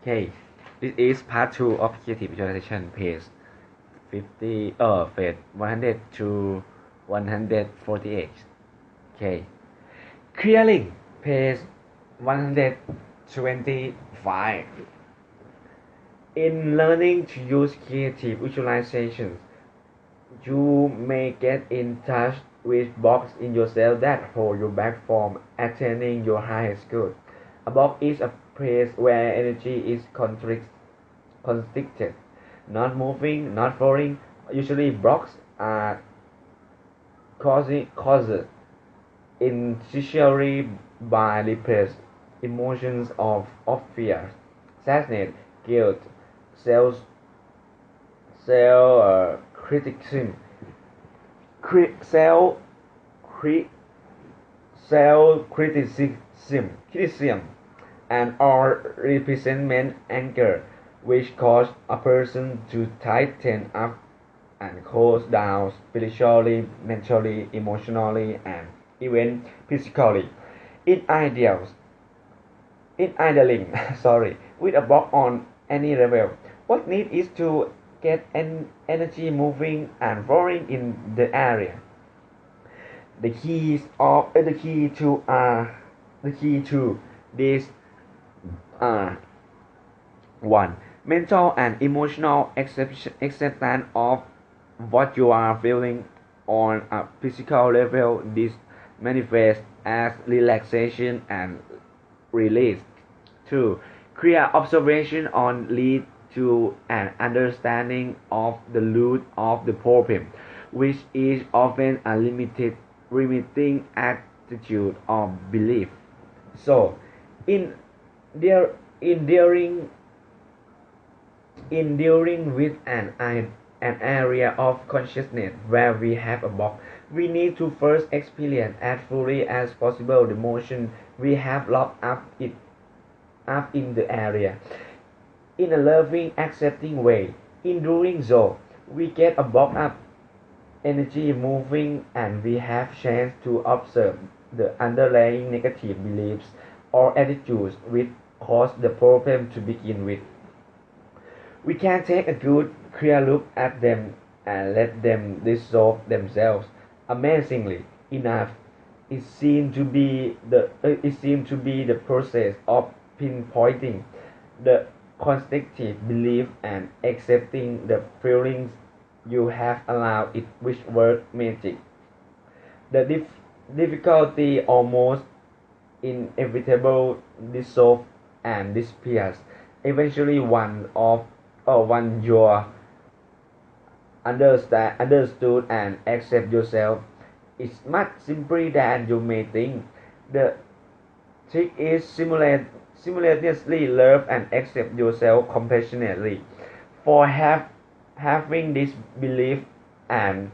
Okay, this is part 2 of creative visualization, page page 100 to 148. Okay, clearing, page 125. In learning to use creative visualizations, you may get in touch with blocks in yourself that hold you back from attaining your highest good. A block is a place where energy is constricted, not moving, not flowing. Usually, blocks are caused initially by repressed emotions of fear, sadness, guilt, self criticism, self criticism, and or resentment, anger, which cause a person to tighten up and close down spiritually, mentally, emotionally, and even physically. In ideals, in idling, sorry, with a block on any level, what need is to get an energy moving and flowing in the area. The key to this are: 1. Mental and emotional acceptance of what you are feeling on a physical level. This manifests as relaxation and release. 2. Clear observation on lead to an understanding of the root of the problem, which is often a limiting attitude or belief. So, in there, enduring with an area of consciousness where we have a box, we need to first experience as fully as possible the motion we have locked up in the area, in a loving, accepting way. In doing so, we get a box up energy moving, and we have chance to observe the underlying negative beliefs or attitudes which cause the problem to begin with. We can take a good, clear look at them and let them dissolve themselves. Amazingly enough, it seems to be the process of pinpointing the constructive belief and accepting the feelings you have allowed it which work magic. The difficulty almost inevitable dissolve and disappears. Eventually, one your understood and accept yourself is much simpler than you may think. The trick is simultaneously love and accept yourself compassionately for having this belief, and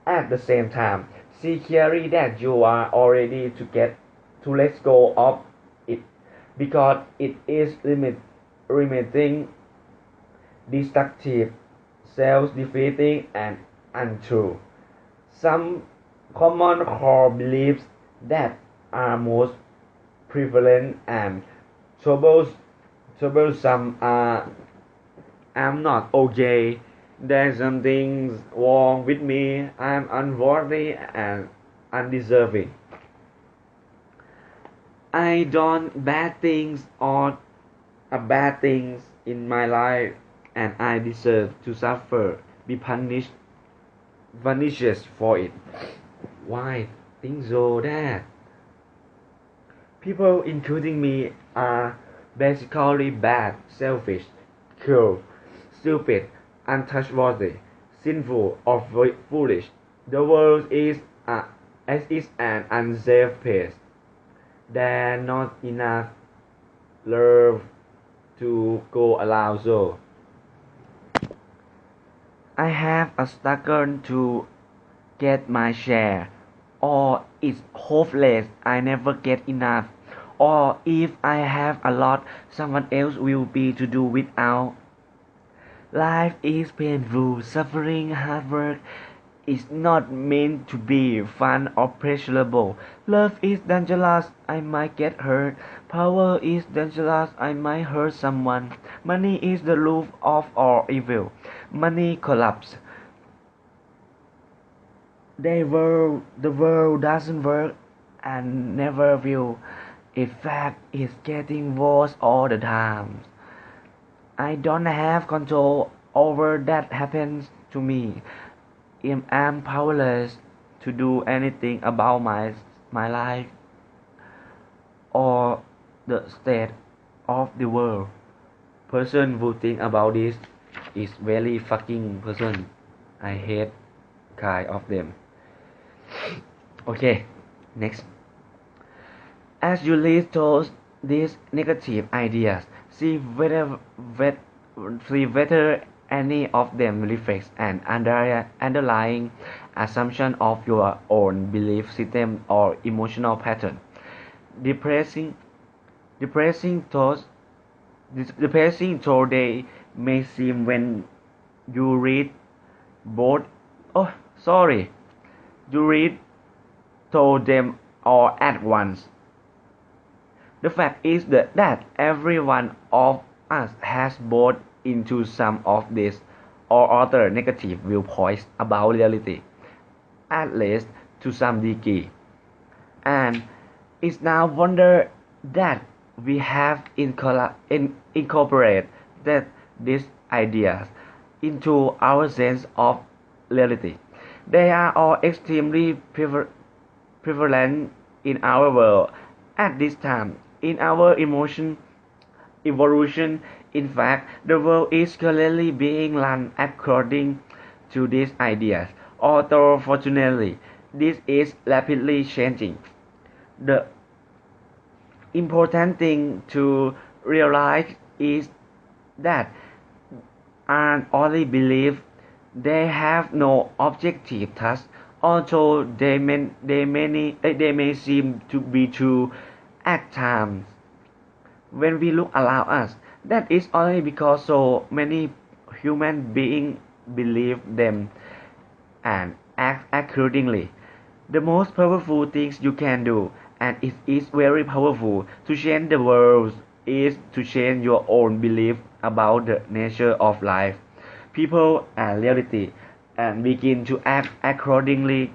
at the same time see clearly that you are already to let go of it because it is limiting, destructive, self-defeating, and untrue. Some common core beliefs that are most prevalent and troublesome are: I'm not okay, there's something wrong with me, I'm unworthy and undeserving, I don't bad things or bad things in my life, and I deserve to suffer, be punished for it. Why think so that people, including me, are basically bad, selfish, cruel, stupid, untrustworthy, sinful, or foolish? The world is an unsafe place. There's not enough love to go around, so I have a struggle to get my share, or it's hopeless, I never get enough, or if I have a lot, someone else will be to do without. Life is painful, suffering, hard work, is not meant to be fun or pleasurable. Love is dangerous, I might get hurt. Power is dangerous, I might hurt someone. Money is the root of all evil. Money collapse. The world doesn't work and never will. In fact, it's getting worse all the time. I don't have control over that happens to me. I'm powerless to do anything about my life or the state of the world. Person who think about this is very fucking person. I hate kind of them. Okay, next. As you lead towards these negative ideas, see whether any of them reflects an underlying assumption of your own belief system or emotional pattern. Depressing, depressing thoughts, depressing thoughts they may seem when you read both. Oh, sorry, you read through them all at once. The fact is that every one of us has bought into some of these or other negative viewpoints about reality, at least to some degree. And it's now wonder that we have incorporated these ideas into our sense of reality. They are all extremely prevalent in our world at this time. In our evolution, in fact, the world is currently being run according to these ideas. Although fortunately, this is rapidly changing. The important thing to realize is that are only belief. They have no objective task, although they may seem to be true at times. When we look around us, that is only because so many human beings believe them and act accordingly. The most powerful things you can do, and it is very powerful, to change the world is to change your own belief about the nature of life, people, and reality, and begin to act accordingly.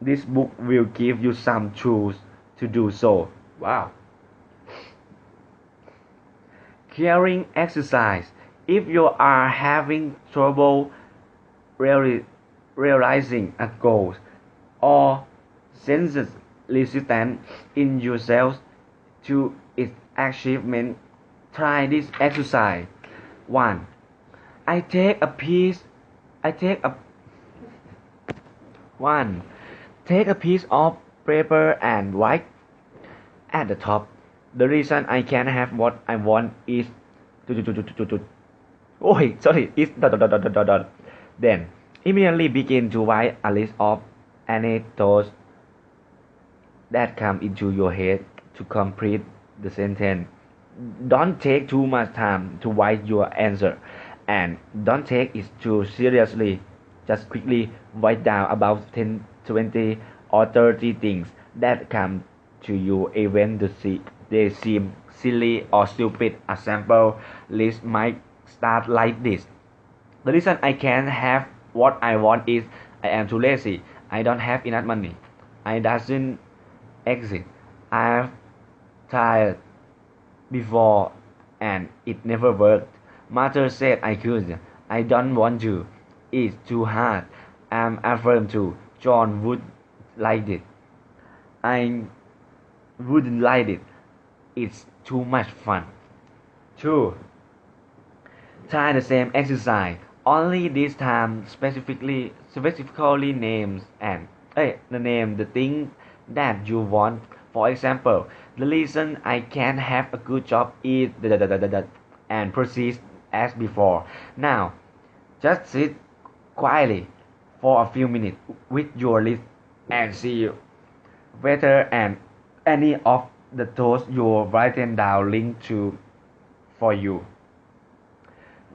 This book will give you some tools to do so. Wow. Caring exercise. If you are having trouble realizing a goal or senses resistance in yourself to its achievement, try this exercise. 1. I take a piece I take a 1. Take a piece of paper and write at the top. The reason I can't have what I want is is Then immediately begin to write a list of any thoughts that come into your head to complete the sentence. Don't take too much time to write your answer, and don't take it too seriously. Just quickly write down about 10, 20, or 30 things that come to you even they seem silly or stupid. A sample list might start like this. The reason I can't have what I want is I am too lazy. I don't have enough money. I doesn't exist. I've tried before and it never worked. Mother said I could. I don't want to. It's too hard. I'm afraid to. John would like it. I wouldn't like it. It's too much fun. 2. Try the same exercise. Only this time specifically names and the thing that you want. For example, the reason I can't have a good job is and proceed as before. Now, just sit quietly for a few minutes with your list and see whether any of the thoughts you written down link to for you.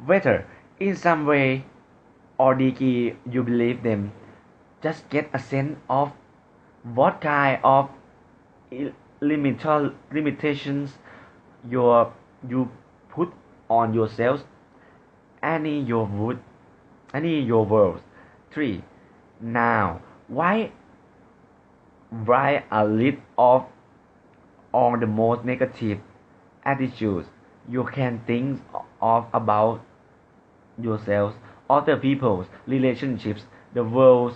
Whether in some way or degree you believe them. just get a sense of what kind of limitations you put on yourselves. Any your words. 3. Now, write a list of all the most negative attitudes you can think of about yourselves, other people's relationships, the world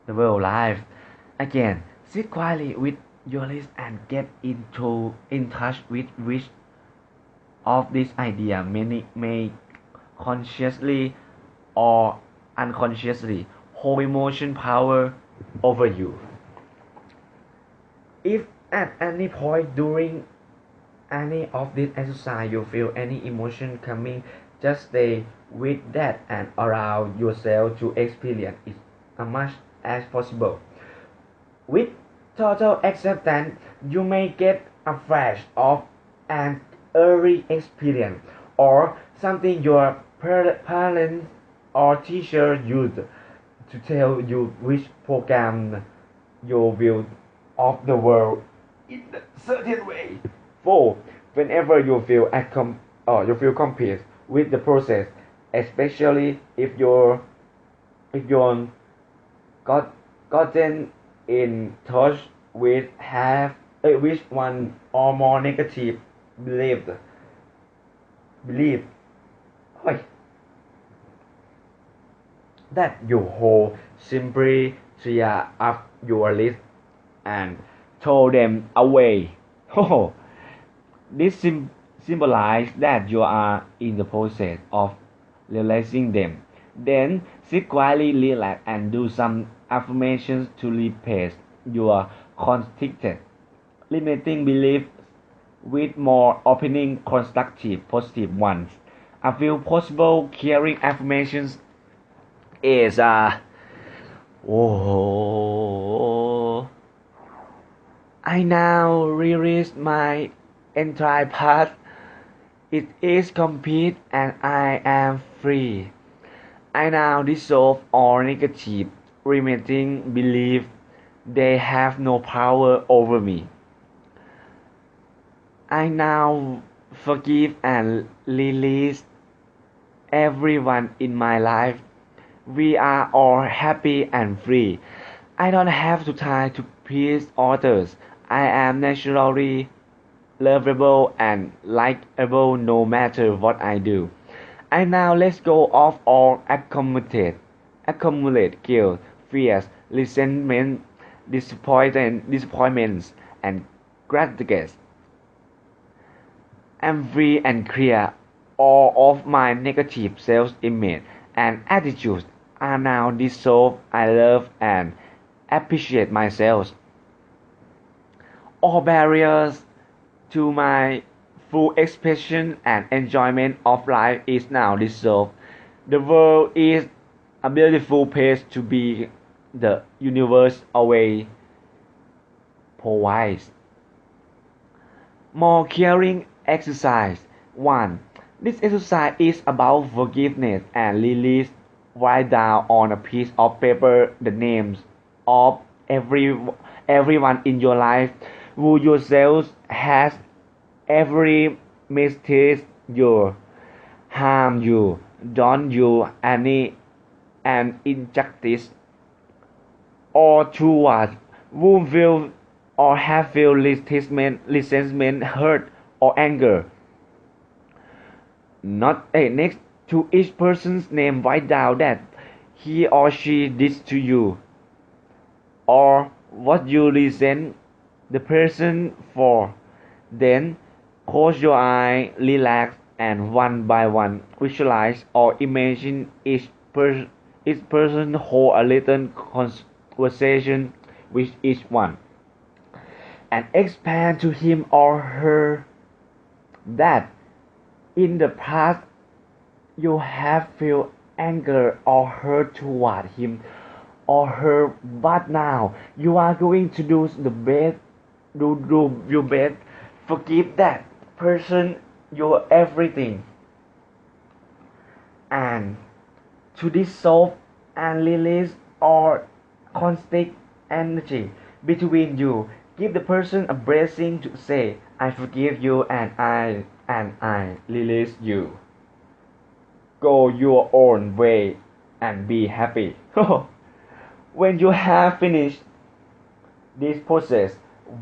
life. Again, sit quietly with your list and get in touch with which of these ideas may consciously or unconsciously hold emotion power over you. If at any point during any of this exercise you feel any emotion coming, just stay with that and allow yourself to experience it as much as possible. With total acceptance, you may get a flash of an early experience or something your parents or teacher used to tell you which program your view of the world in a certain way. 4. Whenever you feel complete with the process, especially if you're gotten in touch with which one or more negative belief oi, that you hold, simply tear up your list and throw them away. This symbolizes that you are in the process of realizing them. Then sit quietly, relax, and do some affirmations to replace your conflicted, limiting beliefs with more opening, constructive, positive ones. A few possible clearing affirmations is oh, I now realize my entire path. It is complete and I am free. I now dissolve all negative limiting beliefs. They have no power over me. I now forgive and release everyone in my life. We are all happy and free. I don't have to try to please others. I am naturally lovable and likable no matter what I do. I now let go of all accumulate guilt, fears, resentment, disappointments, and grudges. I'm free and clear. All of my negative self-image and attitudes are now dissolved. I love and appreciate myself. All barriers to my full expression and enjoyment of life is now dissolved. The world is a beautiful place to be. The universe always provides. More caring exercise. 1. This exercise is about forgiveness and release. Write down on a piece of paper the names of everyone in your life who yourself has every mistake you, harm you, done you any an injustice or towards whom feel or have feel resentment, hurt or anger. Next to each person's name, write down that he or she did to you or what you resent the person for. Then close your eyes, relax, and one by one visualize or imagine each person hold a little conversation with each one, and expand to him or her that in the past you have felt anger or hurt toward him or her, but now you are going to do your best. Forgive that person your everything and to dissolve and release all constant energy between you. Give the person a blessing to say, I forgive you and I release you. Go your own way and be happy. When you have finished this process,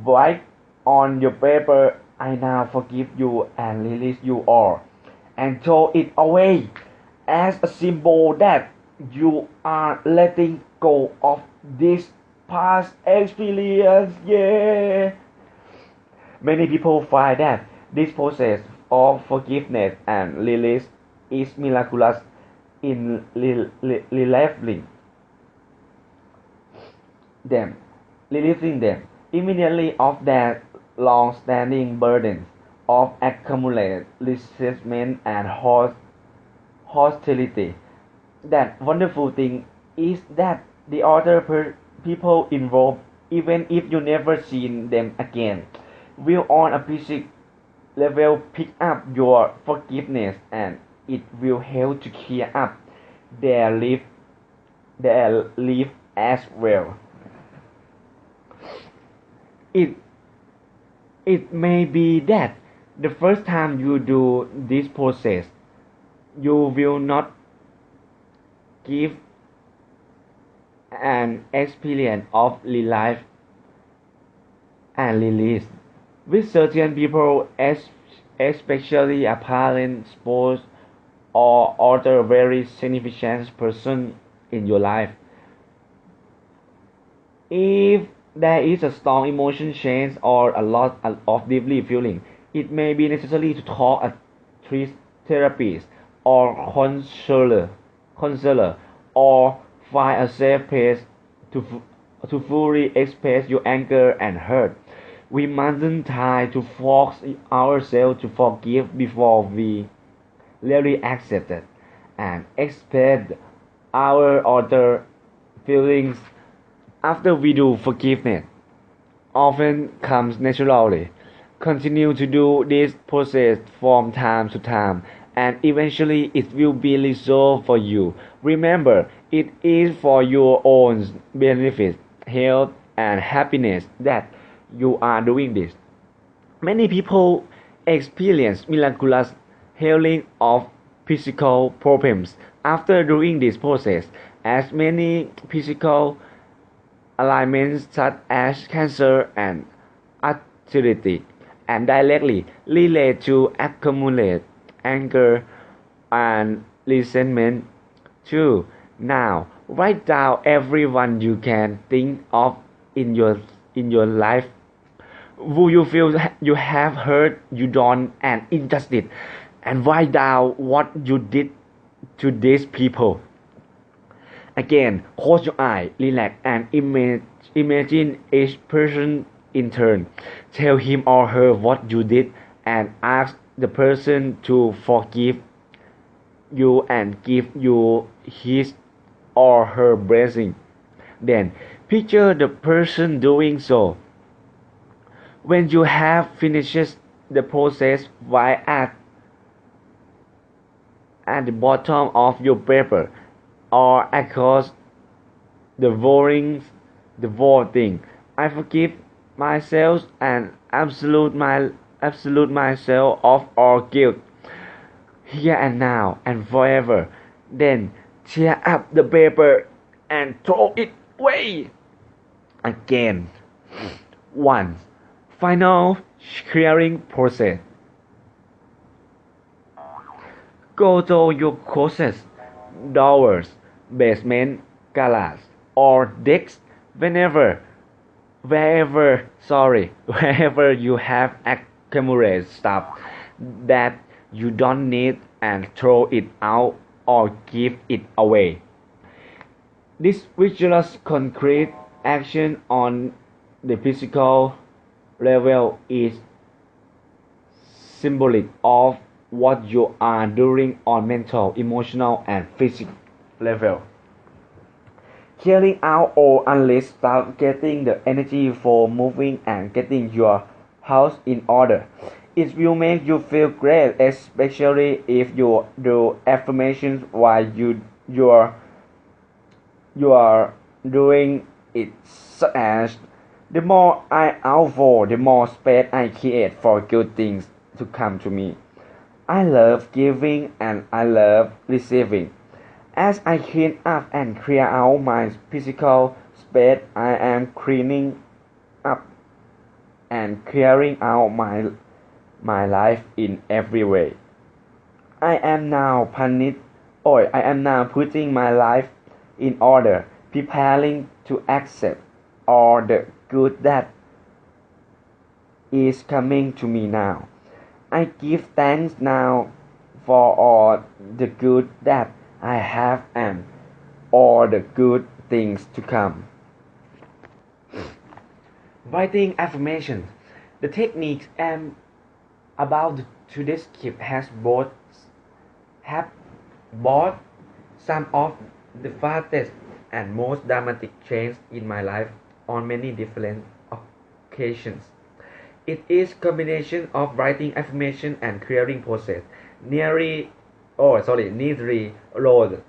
write on your paper, I now forgive you and release you all, and throw it away as a symbol that you are letting go of this past experience. Yeah. Many people find that this process of forgiveness and release is miraculous in relieving them, releasing them immediately of their long-standing burdens of accumulated resentment and hostility. That wonderful thing is that the other people involved, even if you never seen them again, will on a psychic level pick up your forgiveness, and it will help to clear up their life as well. It it may be that the first time you do this process, you will not give an experience of relief and release. With certain people, especially a parent, spouse, or other very significant person in your life, if there is a strong emotion change or a lot of deeply feeling, it may be necessary to talk a therapist or counselor, or find a safe place to fully express your anger and hurt. We mustn't try to force ourselves to forgive before we really accept it and expect our other feelings after we do. Forgiveness often comes naturally. Continue to do this process from time to time, and eventually it will be resolved for you. Remember, it is for your own benefit, health, and happiness that you are doing this. Many people experience miraculous healing of physical problems after doing this process, as many physical ailments such as cancer and arthritis and directly relate to accumulated anger and resentment too. Now, write down everyone you can think of in your life who you feel you have hurt, you done, and injustice, and write down what you did to these people. Again, close your eye, relax, and imagine each person in turn. Tell him or her what you did, and ask the person to forgive you and give you his or her blessing. Then, picture the person doing so. When you have finished the process, write at the bottom of your paper or across the wording, I forgive myself and absolute myself of all guilt, here and now and forever. Then tear up the paper and throw it away again. One final clearing process. Go to your closet, doors, basement, garage, or decks wherever you have accumulated stuff that you don't need, and throw it out or give it away. This rigorous concrete action on the physical level is symbolic of what you are doing on mental, emotional, and physical level. Clearing out all unleashed stuff, getting the energy for moving and getting your house in order. It will make you feel great, especially if you do affirmations while you're you are doing it, such as the more I outflow, the more space I create for good things to come to me. I love giving and I love receiving. As I clean up and clear out my physical space, I am cleaning up and clearing out my life in every way. I am now punished, or I am now putting my life in order, preparing to accept all the good that is coming to me now. I give thanks now for all the good that I have and all the good things to come. Writing affirmations. The techniques I'm about to describe have brought some of the fastest and most dramatic changes in my life on many different occasions. It is combination of writing affirmation and clearing process. Neatly rolled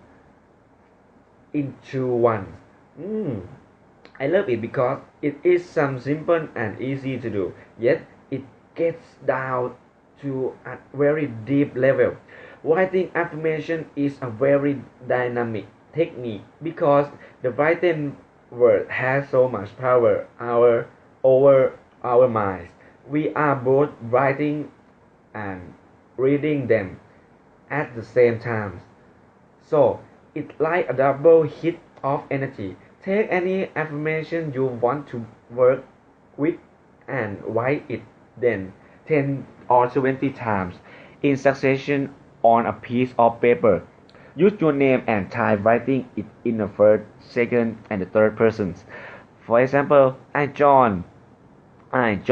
into one. I love it because it is some simple and easy to do, yet it gets down to a very deep level. Writing affirmation is a very dynamic technique because the written word has so much power over our minds. We are both writing and reading them at the same time. So it's like a double hit of energy. Take any affirmation you want to work with and write it then 10 or 20 times in succession on a piece of paper. Use your name and time writing it in the first, second, and the third persons. For example, I, John, am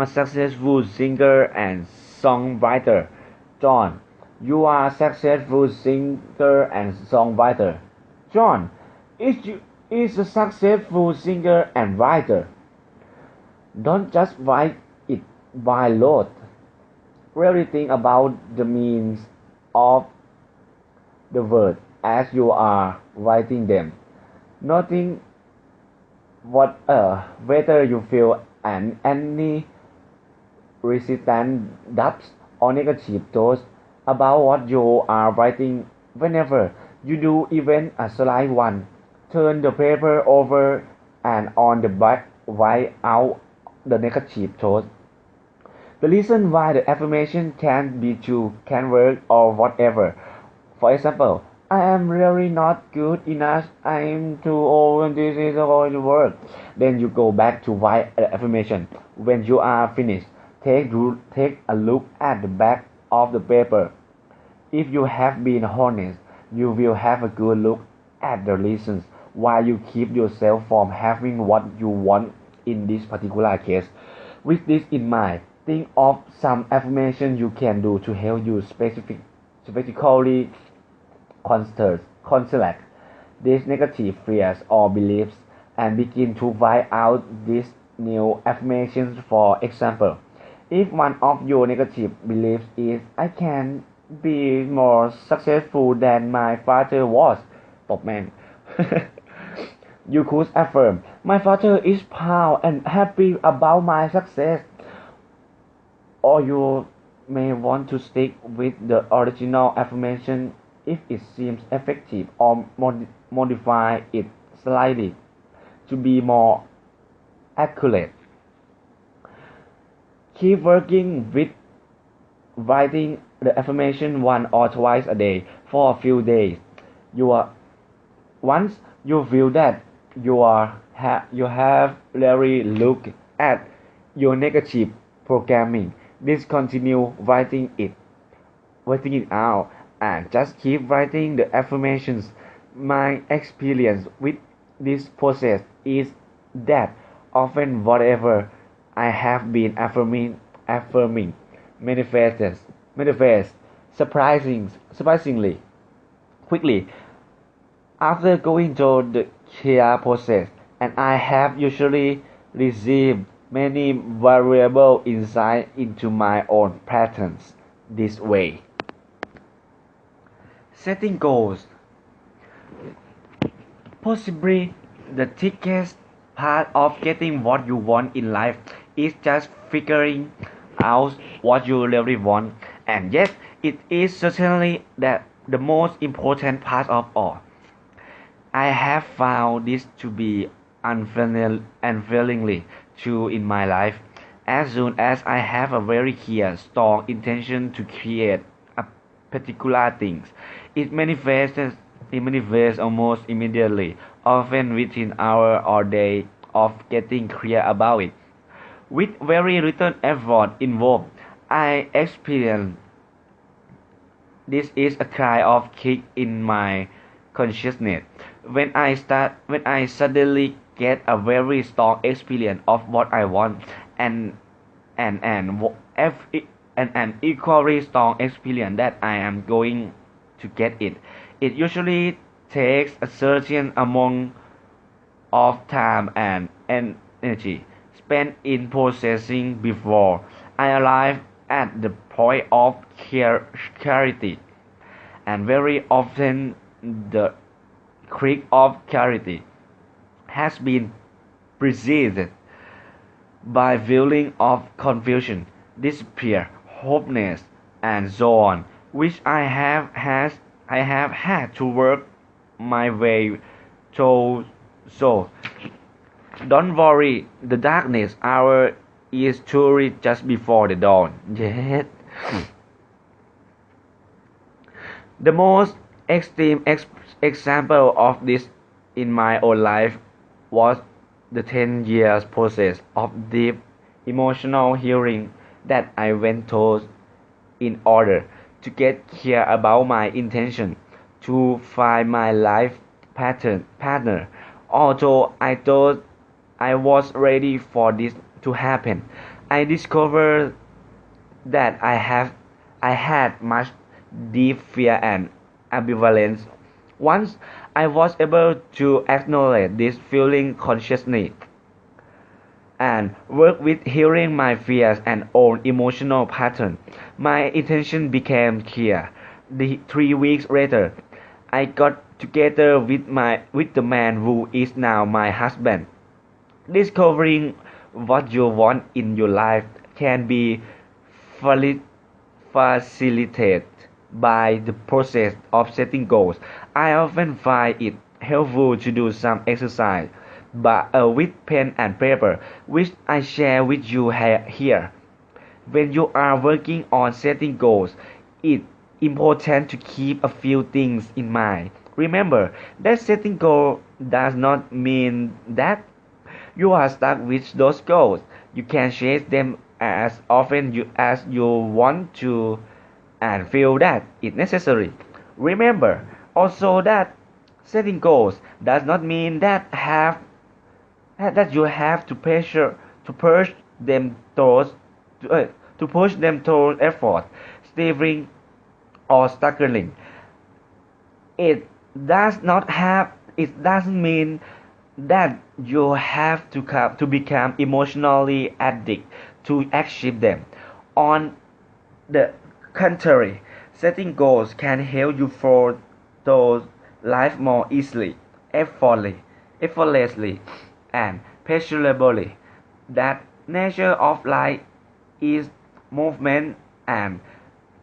a successful singer and songwriter. John, you are a successful singer and songwriter. John is a successful singer and writer. Don't just write it by rote. Really think about the meanings of the word as you are writing them. Noting whether you feel any resistance, doubts, or negative thoughts about what you are writing. Whenever you do even a slight one, turn the paper over and on the back write out the negative thoughts. The reason why the affirmation can be true, can work, or whatever. For example, I am really not good enough. I am too old. This is going to work. Then you go back to write the affirmation. When you are finished, take a look at the back of the paper. If you have been honest, you will have a good look at the reasons why you keep yourself from having what you want in this particular case. With this in mind, think of some affirmation you can do to help you specifically conceal these negative fears or beliefs and begin to write out these new affirmations. For example, if one of your negative beliefs is I can be more successful than my father was, man. You could affirm, my father is proud and happy about my success. Or you may want to stick with the original affirmation if it seems effective, or modify it slightly to be more accurate. Keep working with writing the affirmation once or twice a day for a few days. Once you feel that you have really looked at your negative programming, discontinue writing it out and just keep writing the affirmations. My experience with this process is that often whatever I have been affirming manifests surprisingly quickly after going through the clear process, and I have usually received many valuable insight into my own patterns this way. Setting goals. Possibly the thickest part of getting what you want in life is just figuring out what you really want, and yet it is certainly the most important part of all. I have found this to be unfailingly true in my life. As soon as I have a very clear, strong intention to create a particular thing, it manifests it manifests almost immediately, often within hours or days of getting clear about it. With very little effort involved, I experience this is a kind of kick in my consciousness. When I suddenly get a very strong experience of what I want, and and an equally strong experience that I am going to get it. It usually takes a certain amount of time and energy spent in processing before I arrive at the point of clarity, and very often the creek of clarity has been preceded by feeling of confusion, despair, hopelessness, and so on, which I have had to work my way through. So don't worry, the darkness hour is truly just before the dawn. Yet, the most extreme example of this in my own life was the 10 years process of deep emotional healing that I went through in order to get clear about my intention to find my life partner. Although I thought I was ready for this to happen, I discovered that I had much deep fear and ambivalence. Once I was able to acknowledge this feeling consciously and work with healing my fears and own emotional pattern, my intention became clear. 3 weeks later, I got together with the man who is now my husband. Discovering what you want in your life can be facilitated by the process of setting goals. I often find it helpful to do some exercise with pen and paper, which I share with you here. When you are working on setting goals, it's important to keep a few things in mind. Remember that setting goals does not mean that you are stuck with those goals. You can change them as often as you want to and feel that it's necessary. Remember also that setting goals does not mean that you have to push them towards to push them toward effort, striving or struggling. It it doesn't mean that you have to become emotionally addicted to achieve them. On the contrary, setting goals can help you follow those life more easily, effortlessly, and pleasurably. That nature of life is movement and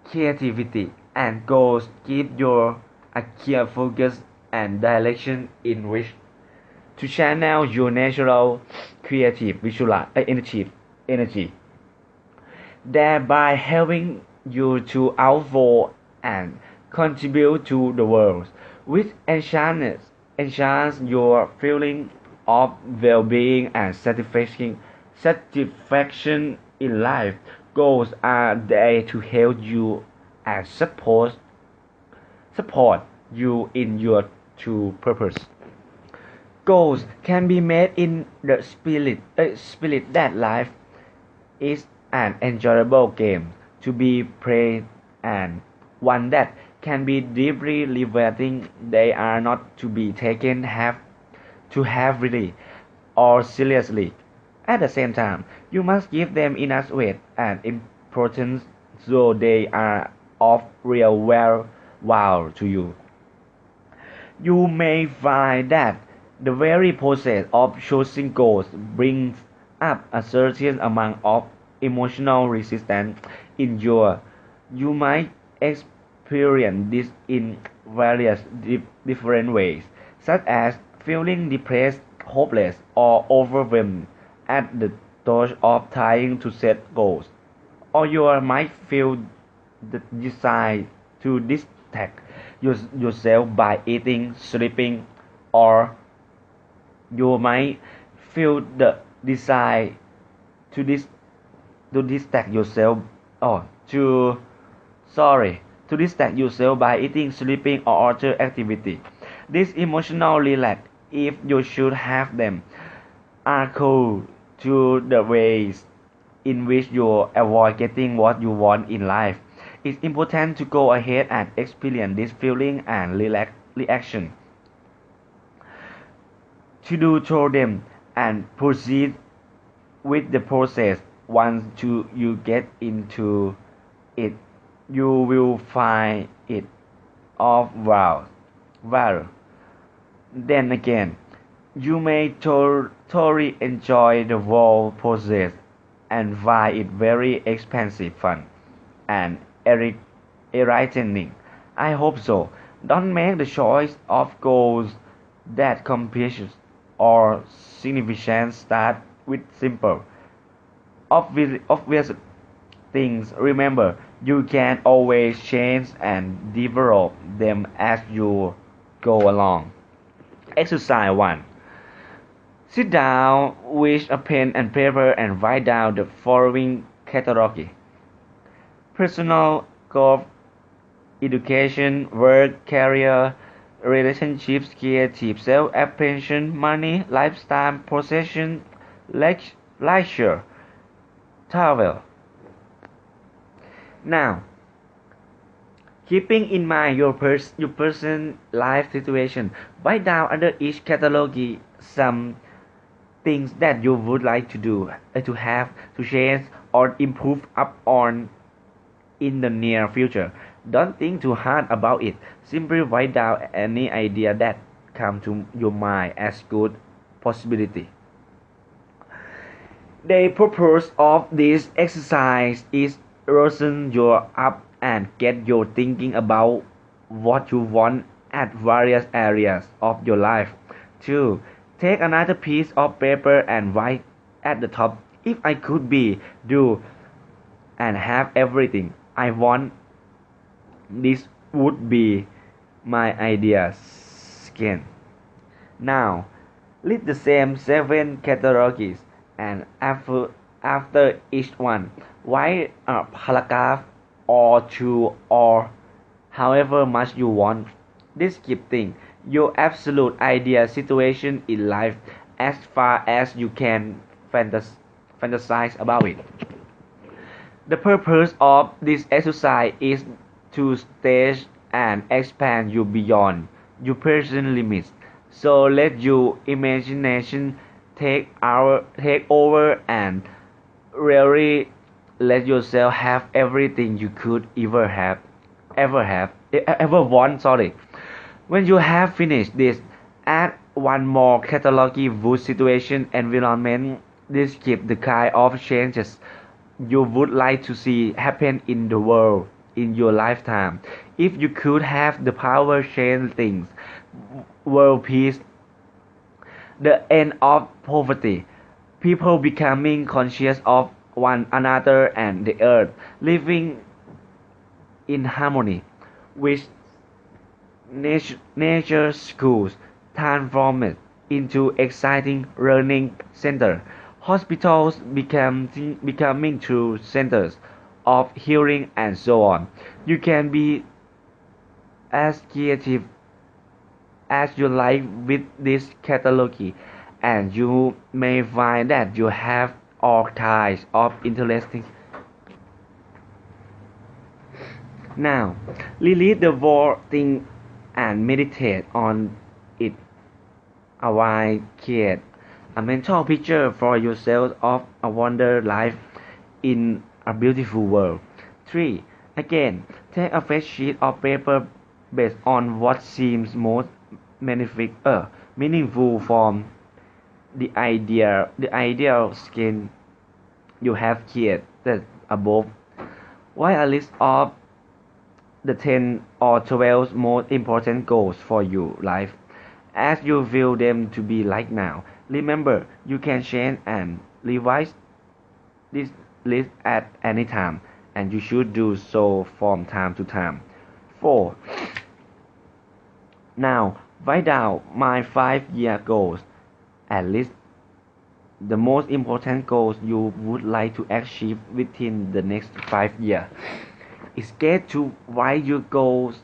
creativity, and goals give you a clear focus and direction in which to channel your natural creative energy, thereby helping you to outflow and contribute to the world, which enhance your feeling of well-being and satisfaction in life. Goals are there to help you and support you in your true purpose. Goals can be made in the spirit that life is an enjoyable game to be played and one that can be deeply liberating. They are not to be taken heavily or seriously. At the same time, you must give them enough weight and importance so they are of real value to you. You may find that the very process of choosing goals brings up a certain amount of emotional resistance in you. You might experience this in various different ways, such as feeling depressed, hopeless, or overwhelmed at the thought of trying to set goals. Or you might feel the desire to distract yourself by eating, sleeping, or you might feel the desire to distract yourself or to sorry to distract yourself by eating, sleeping, or other activity. This emotional relax, if you should have them, are cool to the ways in which you avoid getting what you want in life. It's important to go ahead and experience this feeling and reaction. To do through them and proceed with the process. Once you get into it, you will find it of value. Then again, you may totally enjoy the whole process and find it very expensive fun and enlightening. I hope so. Don't make the choice of goals that complex or significant. Start with simple, obvious things. Remember, you can always change and develop them as you go along. Exercise 1. Sit down with a pen and paper and write down the following category: personal, golf, education, work, career, relationships, creative, self-expression, money, lifestyle, possession, leisure, travel. Now, keeping in mind your personal life situation, write down under each category some things that you would like to do, to have, to change, or improve upon in the near future. Don't think too hard about it. Simply write down any idea that comes to your mind as good possibility. The purpose of this exercise is loosen you up and get you thinking about what you want at various areas of your life. 2. Take another piece of paper and write at the top, if I could be, do, and have everything I want, this would be my ideas. Again. Now, list the same 7 categories, and after each one, write a paragraph or 2 or however much you want, describing your absolute ideal situation in life as far as you can fantasize about it. The purpose of this exercise is to stretch and expand you beyond your personal limits. So let your imagination take over and really let yourself have everything you could ever want. Sorry. When you have finished this, add one more category: wood, situation, environment. Describe the kind of changes you would like to see happen in the world in your lifetime. If you could have the power to change things, world peace, the end of poverty, people becoming conscious of one another and the earth, living in harmony with nature, schools transformed into exciting learning centers, hospitals becoming true centers of healing, and so on. You can be as creative as you like with this catalog, and you may find that you have all kinds of interesting. Now, release the whole thing and meditate on it a while. Create a mental picture for yourself of a wonder life in a beautiful world. 3. Again, take a fresh sheet of paper based on what seems most meaningful form. The ideal skin you have created above. Why a list of the 10 or 12 most important goals for your life as you feel them to be like now. Remember, you can change and revise this list at any time, and you should do so from time to time. 4. Now, write down my 5-year goals. At least the most important goals you would like to achieve within the next 5 years. It's great to write your goals